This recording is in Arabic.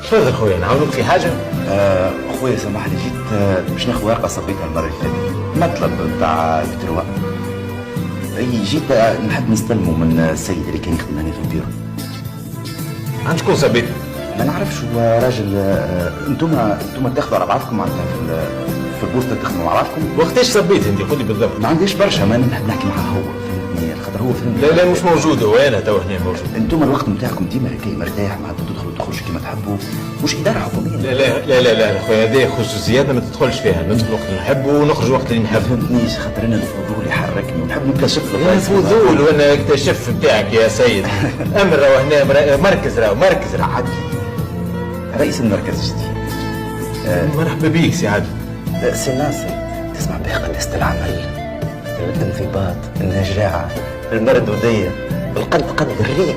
تفضل خويا، نعاونوك في حاجه؟ خويا سامحني، جيت باش ناخذ ورقه صبيتها المره اللي فاتت، مطلب نتاع بتروا. اي جيت نحب نستلمه من السيد اللي كان يخدم هنا في البيرو. عند شكون صبيت؟ ما نعرفش، هو راجل. انتم تاخذوا على بعضكم معناتها في البوسطه تخدموا مع بعضكم. وقتاش صبيت انت؟ قولي بالضبط. ما عنديش برشا، ما نحب نحكي معاه هو، فهمتني، خاطر هو فهمتني. لا لا مش موجود، هو انا تو هنا موجود. انتم الوقت نتاعكم ديما هكا مرتاح، معناتها تدخلوا تخرجوا كيما تحبوا، مش اداره حكوميه. لا لا لا لا لا خويا، هذه خصوصيات ما تدخلش فيها، ندخل وقت اللي نحب ونخرج وقت اللي نحب. فهمتنيش، خاطر انا الفضول يحركني ونحب نكتشف يا فضول وانا اكتشف بتاعك يا سيد. امر راهو هنا مركز، راهو مركز راهو عدل. رئيس المركز الجديد. مرحبا بيك سي عادل. سي ناصر، تسمع بها قداسة العمل، الانضباط، النجاعة، المردودية، القلب قد الريق.